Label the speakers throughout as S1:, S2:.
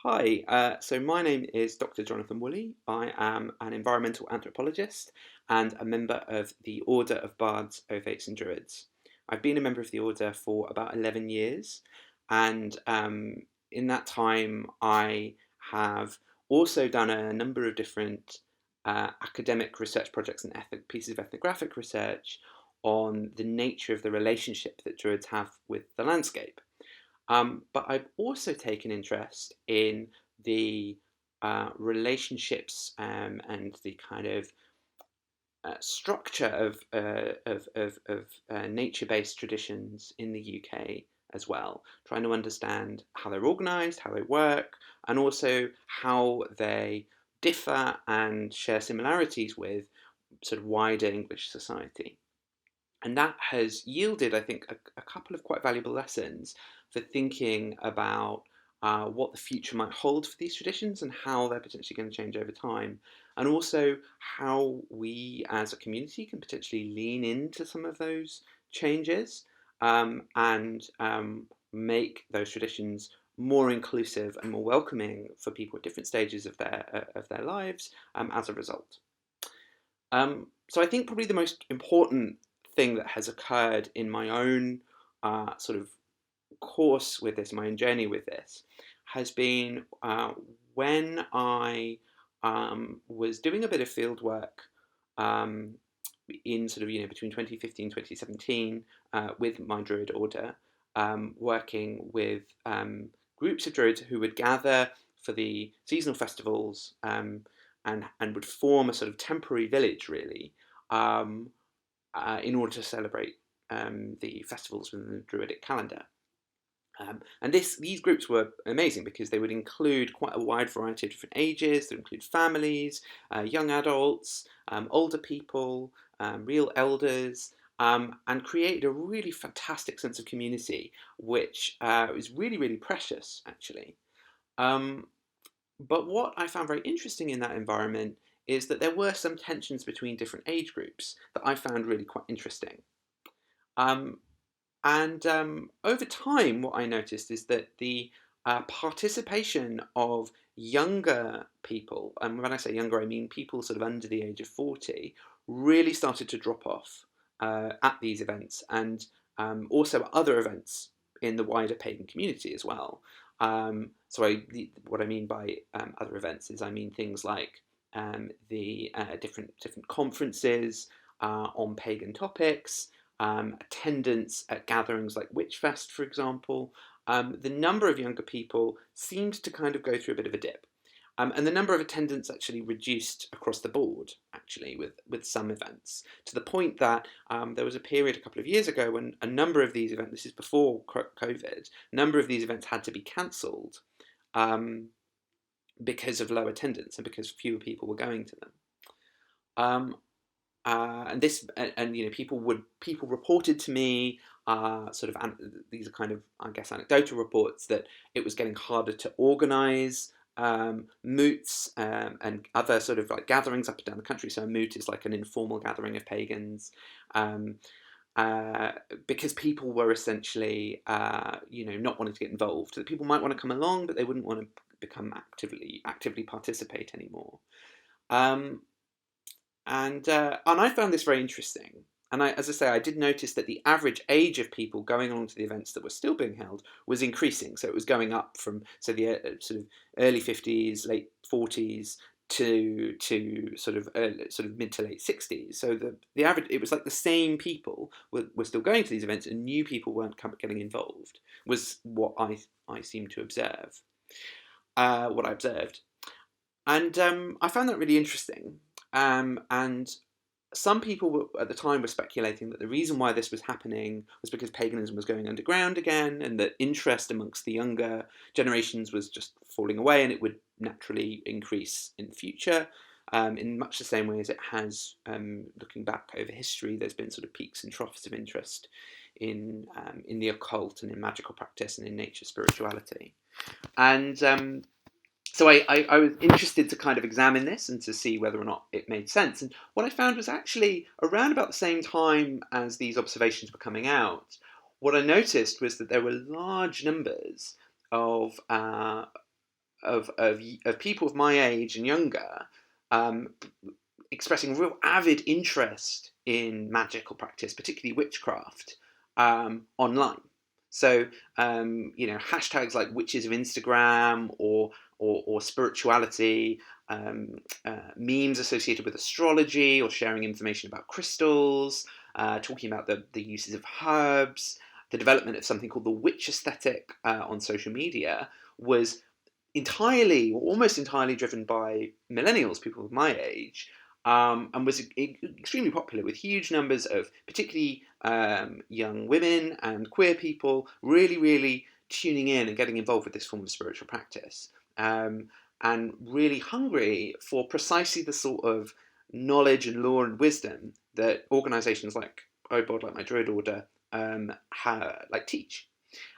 S1: Hi, so my name is Dr. Jonathan Woolley. I am an environmental anthropologist and a member of the Order of Bards, Ovates and Druids. I've been a member of the Order for about 11 years, and in that time I have also done a number of different academic research projects and pieces of ethnographic research on the nature of the relationship that Druids have with the landscape. But I've also taken interest in the relationships and the kind of structure of nature-based traditions in the UK as well, trying to understand how they're organised, how they work, and also how they differ and share similarities with sort of wider English society. And that has yielded, I think, a couple of quite valuable lessons for thinking about what the future might hold for these traditions and how they're potentially going to change over time. And also how we as a community can potentially lean into some of those changes and make those traditions more inclusive and more welcoming for people at different stages of their lives as a result. So I think probably the most important thing that has occurred in my own sort of course with this, my own journey with this, has been when I was doing a bit of field work um, in sort of, between 2015 and 2017 with my Druid order, working with groups of Druids who would gather for the seasonal festivals and would form a sort of temporary village, really, um, in order to celebrate the festivals within the Druidic calendar. And these groups were amazing because they would include quite a wide variety of different ages. They would include families, young adults, older people, real elders, and created a really fantastic sense of community, which is really, really precious, actually. Um, but what I found very interesting in that environment is that there were some tensions between different age groups that I found really quite interesting. Um, and over time, what I noticed is that the participation of younger people, and when I say younger, I mean people sort of under the age of 40, really started to drop off at these events and also at other events in the wider pagan community as well. What I mean by other events is I mean things like the different conferences on pagan topics, attendance at gatherings like Witchfest, for example. The number of younger people seemed to kind of go through a bit of a dip. And the number of attendants actually reduced across the board, actually, with some events, to the point that there was a period a couple of years ago when a number of these events, this is before COVID, a number of these events had to be cancelled um, because of low attendance and because fewer people were going to them. Um, and this and people reported to me these are kind of, I guess, anecdotal reports that it was getting harder to organise moots and other sort of like gatherings up and down the country. So a moot is like an informal gathering of pagans. Um, uh, because people were essentially, not wanting to get involved. That people might want to come along, but they wouldn't want to become actively participate anymore. Um, and I found this very interesting. And as I say, I did notice that the average age of people going along to the events that were still being held was increasing. So it was going up from the sort of early 50s, late 40s to sort of mid to late 60s. So the average, it was like the same people were still going to these events, and new people weren't getting involved. Was what I seemed to observe. What I observed. And I found that really interesting. And some people at the time were speculating that the reason why this was happening was because paganism was going underground again, and that interest amongst the younger generations was just falling away, and it would naturally increase in the future. In much the same way as it has, looking back over history, there's been sort of peaks and troughs of interest in the occult and in magical practice and in nature spirituality. And so I was interested to kind of examine this and to see whether or not it made sense. And what I found was actually around about the same time as these observations were coming out, what I noticed was that there were large numbers of of people of my age and younger um, expressing real avid interest in magical practice, particularly witchcraft, online. So hashtags like witches of Instagram or spirituality, memes associated with astrology or sharing information about crystals, talking about the uses of herbs, the development of something called the witch aesthetic on social media was entirely or almost entirely driven by millennials, people of my age, and was extremely popular with huge numbers of particularly young women and queer people really, really tuning in and getting involved with this form of spiritual practice, and really hungry for precisely the sort of knowledge and lore and wisdom that organisations like OBOD, like my Druid Order, teach.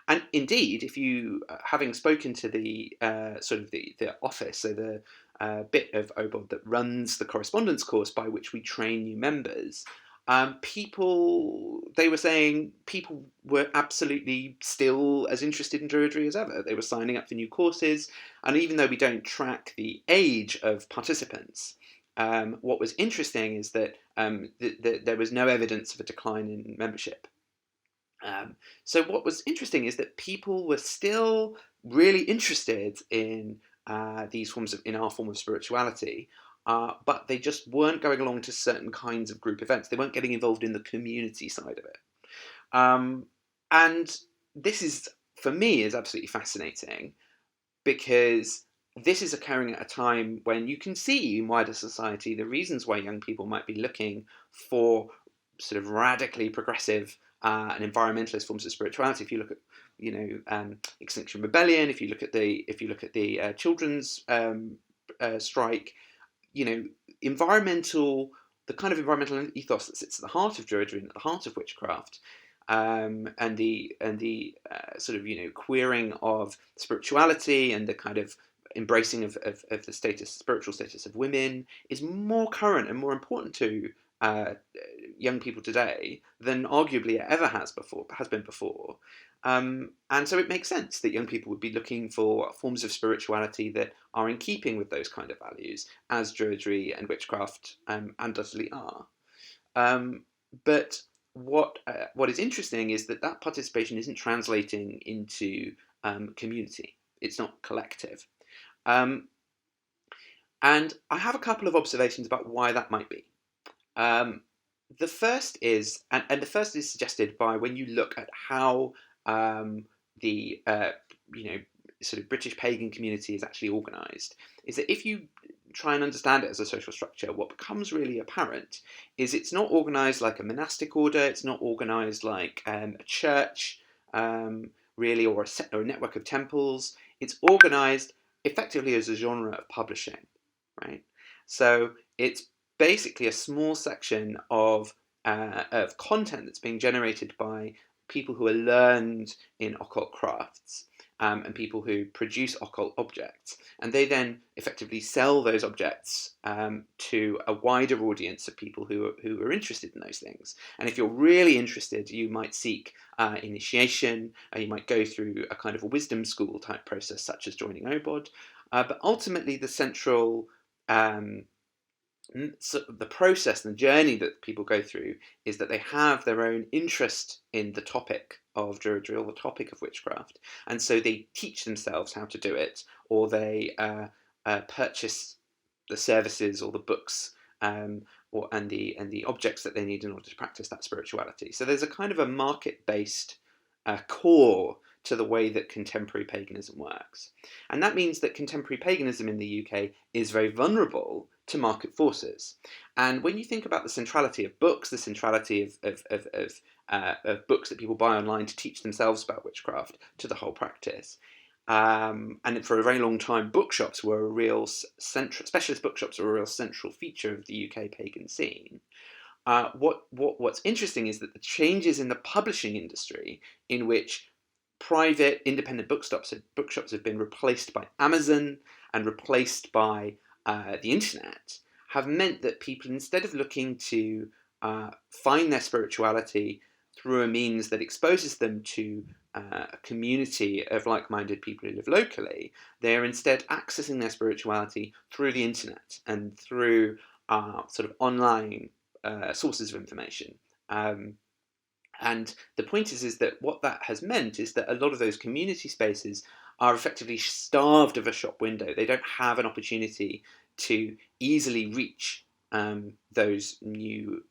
S1: And indeed, if you, having spoken to the sort of the office, so the bit of OBOD that runs the correspondence course by which we train new members, they were saying people were absolutely still as interested in Druidry as ever. They were signing up for new courses, and even though we don't track the age of participants, what was interesting is that there was no evidence of a decline in membership. So what was interesting is that people were still really interested in in our form of spirituality, but they just weren't going along to certain kinds of group events. They weren't getting involved in the community side of it. And this is, for me, is absolutely fascinating because this is occurring at a time when you can see in wider society the reasons why young people might be looking for sort of radically progressive and environmentalist forms of spirituality. If you look at, Extinction Rebellion, if you look at the children's strike, the kind of environmental ethos that sits at the heart of Druidry and at the heart of witchcraft, and the sort of queering of spirituality and the kind of embracing of the spiritual status of women is more current and more important to young people today than arguably it ever has been before. And so it makes sense that young people would be looking for forms of spirituality that are in keeping with those kind of values, as Druidry and witchcraft undoubtedly are. But what is interesting is that participation isn't translating into community. It's not collective. And I have a couple of observations about why that might be. The first is, and the first is suggested by when you look at how the sort of British pagan community is actually organised, is that if you try and understand it as a social structure, what becomes really apparent is it's not organised like a monastic order, it's not organised like a church, really, or a network of temples. It's organised effectively as a genre of publishing, right? So it's basically a small section of content that's being generated by people who are learned in occult crafts, and people who produce occult objects, and they then effectively sell those objects to a wider audience of people who are interested in those things. And if you're really interested, you might seek initiation, you might go through a kind of a wisdom school type process, such as joining OBOD. But ultimately, the central so the process and the journey that people go through is that they have their own interest in the topic of Druidry or the topic of witchcraft, and so they teach themselves how to do it, or they purchase the services or the books and the objects that they need in order to practice that spirituality. So there's a kind of a market-based core to the way that contemporary paganism works, and that means that contemporary paganism in the UK is very vulnerable to market forces. And when you think about the centrality of books, the centrality of books that people buy online to teach themselves about witchcraft to the whole practice, and for a very long time, bookshops were a real specialist bookshops were a real central feature of the UK pagan scene. What's interesting is that the changes in the publishing industry, in which private independent bookshops have been replaced by Amazon and replaced by the internet, have meant that people, instead of looking to find their spirituality through a means that exposes them to a community of like-minded people who live locally. They're instead accessing their spirituality through the internet and through sort of online sources of information. And the point is that what that has meant is that a lot of those community spaces are effectively starved of a shop window. They don't have an opportunity to easily reach those new,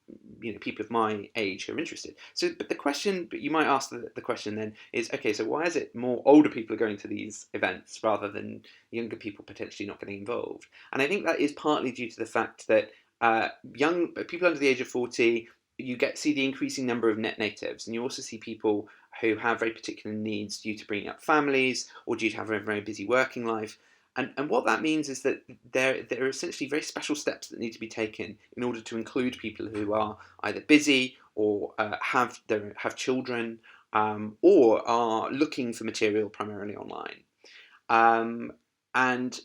S1: people of my age who are interested. So, but you might ask the question then is, okay, so why is it more older people are going to these events rather than younger people potentially not getting involved? And I think that is partly due to the fact that young people under the age of 40, you see the increasing number of net natives, and you also see people who have very particular needs due to bringing up families or due to having a very busy working life. And what that means is that there are essentially very special steps that need to be taken in order to include people who are either busy or have children, or are looking for material primarily online. And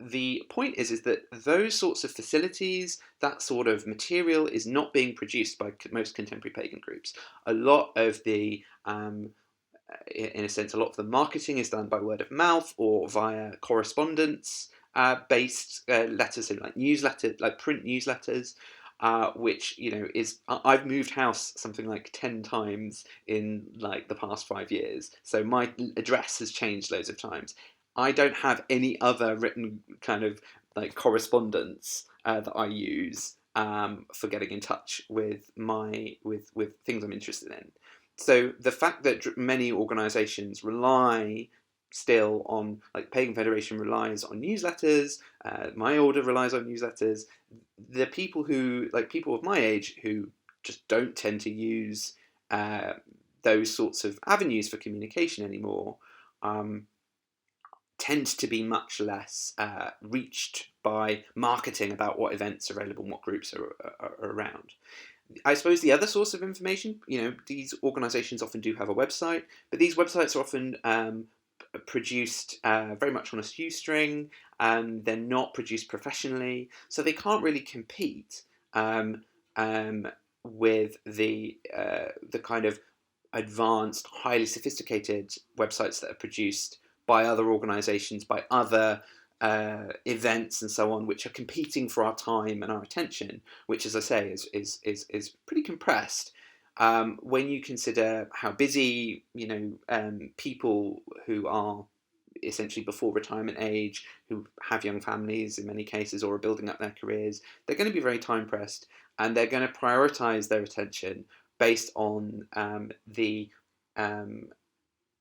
S1: the point is that those sorts of facilities, that sort of material, is not being produced by most contemporary pagan groups. A lot of the in a sense, a lot of the marketing is done by word of mouth or via correspondence based letters, so like print newsletters, which is I've moved house something like 10 times in like the past 5 years, so my address has changed loads of times. I don't have any other written kind of like correspondence that I use for getting in touch with with things I'm interested in. So the fact that many organisations rely still on, like Pagan Federation relies on newsletters, my order relies on newsletters, the people of my age who just don't tend to use those sorts of avenues for communication anymore, tend to be much less reached by marketing about what events are available and what groups are around. I suppose the other source of information, these organisations often do have a website, but these websites are often produced very much on a shoestring, and they're not produced professionally, so they can't really compete with the kind of advanced, highly sophisticated websites that are produced by other organisations, by other events and so on, which are competing for our time and our attention, which, as I say, is pretty compressed when you consider how busy people who are essentially before retirement age, who have young families in many cases or are building up their careers, they're going to be very time pressed, and they're going to prioritise their attention based on the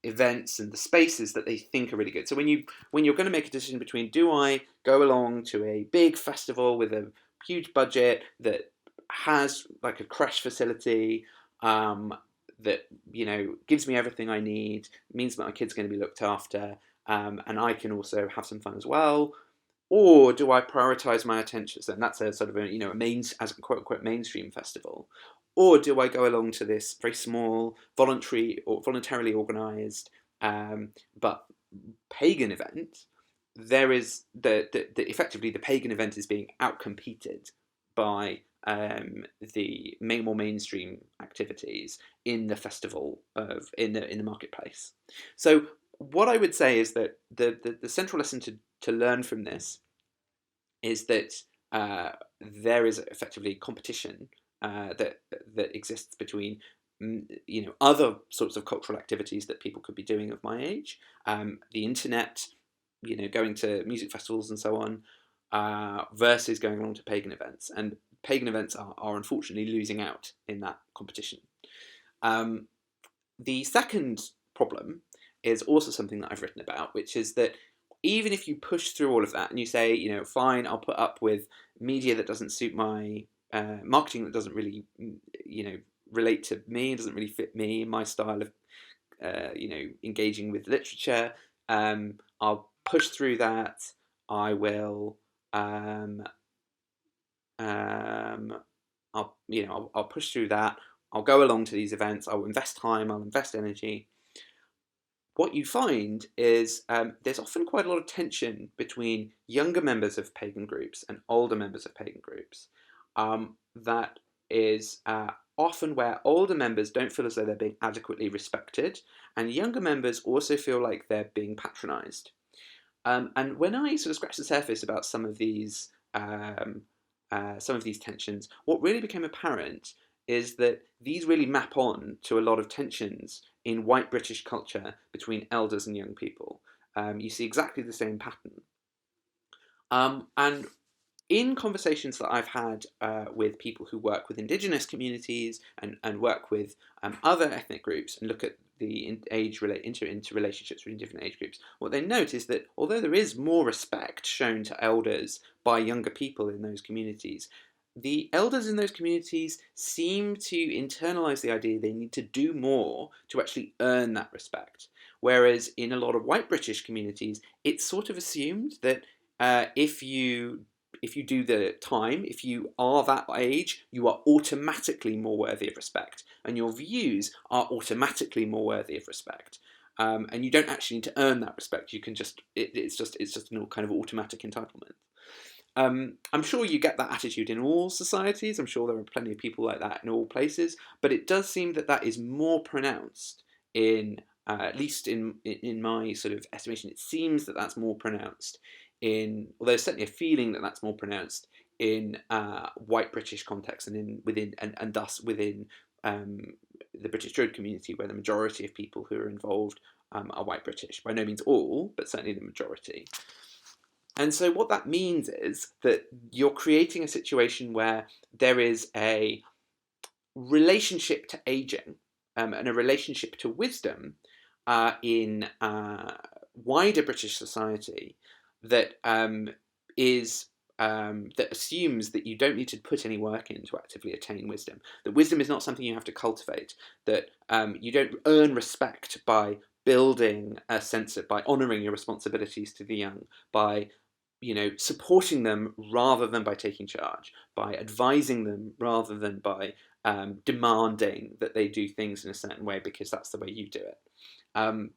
S1: events and the spaces that they think are really good. So when you're going to make a decision between, do I go along to a big festival with a huge budget that has like a crash facility that gives me everything I need, means that my kid's going to be looked after, and I can also have some fun as well, or do I prioritize my attention? So that's a sort of as a quote unquote mainstream festival. Or do I go along to this very small, voluntarily organised, but pagan event? There is effectively the pagan event is being outcompeted by the more mainstream activities in the festival in the marketplace. So what I would say is that the central lesson to learn from this is that there is effectively competition that exists between other sorts of cultural activities that people could be doing of my age, the internet, going to music festivals and so on, versus going along to pagan events. And pagan events are unfortunately losing out in that competition. The second problem is also something that I've written about, which is that even if you push through all of that and you say, fine, I'll put up with media that doesn't suit my marketing, that doesn't really, relate to me, doesn't really fit me, my style of, engaging with literature. I'll push through that. I will. I'll push through that. I'll go along to these events. I'll invest time. I'll invest energy. What you find is there's often quite a lot of tension between younger members of pagan groups and older members of pagan groups. That is often where older members don't feel as though they're being adequately respected, and younger members also feel like they're being patronised. And when I sort of scratched the surface about some of these tensions, what really became apparent is that these really map on to a lot of tensions in white British culture between elders and young people. You see exactly the same pattern. And in conversations that I've had with people who work with indigenous communities and work with other ethnic groups and look at the interrelationships between different age groups, what they note is that although there is more respect shown to elders by younger people in those communities, the elders in those communities seem to internalize the idea they need to do more to actually earn that respect. Whereas in a lot of white British communities, it's sort of assumed that if you do the time, if you are that age, you are automatically more worthy of respect, and your views are automatically more worthy of respect. And you don't actually need to earn that respect. You can it's just an kind of automatic entitlement. I'm sure you get that attitude in all societies. I'm sure there are plenty of people like that in all places, but it does seem that that is more pronounced in, at least in my sort of estimation, it seems that that's more pronounced in, well, there's certainly a feeling that that's more pronounced in white British context and thus within the British Druid community, where the majority of people who are involved are white British. By no means all, but certainly the majority. And so what that means is that you're creating a situation where there is a relationship to aging and a relationship to wisdom in wider British society that that assumes that you don't need to put any work in to actively attain wisdom. That wisdom is not something you have to cultivate. That you don't earn respect by building a sense of, by honouring your responsibilities to the young, by supporting them rather than by taking charge, by advising them rather than by demanding that they do things in a certain way because that's the way you do it. And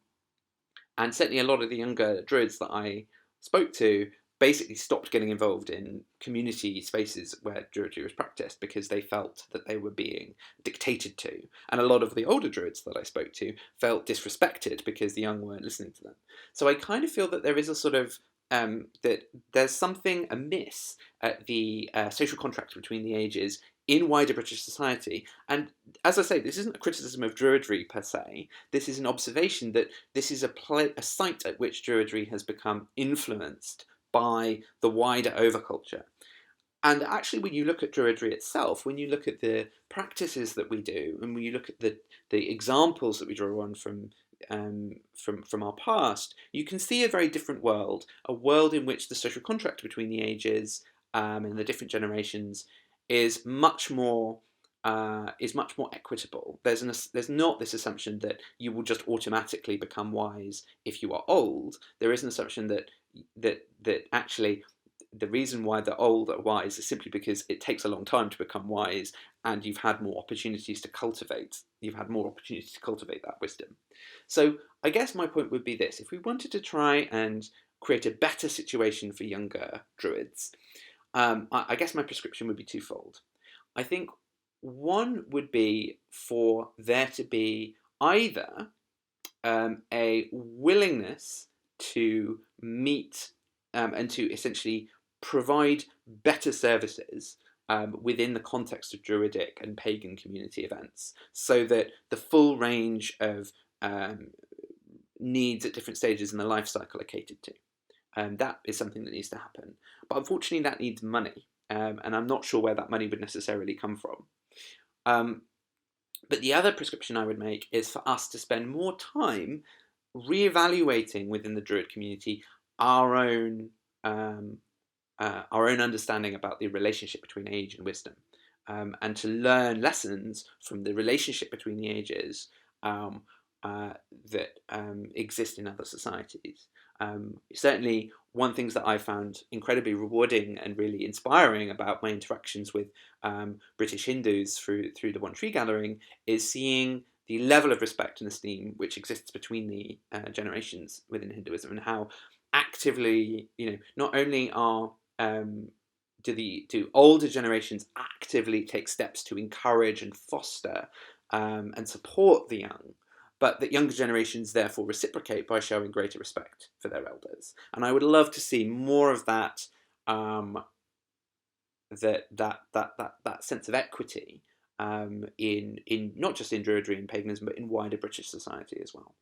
S1: certainly a lot of the younger Druids that I spoke to basically stopped getting involved in community spaces where Druidry was practiced because they felt that they were being dictated to. And a lot of the older Druids that I spoke to felt disrespected because the young weren't listening to them. So I kind of feel that there is a sort of that there's something amiss at the social contract between the ages in wider British society. And as I say, this isn't a criticism of Druidry per se. This is an observation that this is a site at which Druidry has become influenced by the wider overculture. And actually, when you look at Druidry itself, when you look at the practices that we do, and when you look at the examples that we draw on from our past, you can see a very different world, a world in which the social contract between the ages and the different generations is much more equitable. There's not this assumption that you will just automatically become wise if you are old. There is an assumption that actually the reason why the old are wise is simply because it takes a long time to become wise, and you've had more opportunities to cultivate. You've had more opportunities to cultivate that wisdom. So I guess my point would be this: if we wanted to try and create a better situation for younger Druids, I guess my prescription would be twofold. I think one would be for there to be either a willingness to meet and to essentially provide better services within the context of Druidic and pagan community events, so that the full range of needs at different stages in the life cycle are catered to. That is something that needs to happen. But unfortunately, that needs money, and I'm not sure where that money would necessarily come from. But the other prescription I would make is for us to spend more time reevaluating within the Druid community our own understanding about the relationship between age and wisdom, and to learn lessons from the relationship between the ages that exist in other societies. Certainly, one thing that I found incredibly rewarding and really inspiring about my interactions with British Hindus through the One Tree Gathering is seeing the level of respect and esteem which exists between the generations within Hinduism, and how actively, not only do older generations actively take steps to encourage and foster and support the young, but that younger generations therefore reciprocate by showing greater respect for their elders. And I would love to see more of that that sense of equity in not just in Druidry and paganism, but in wider British society as well.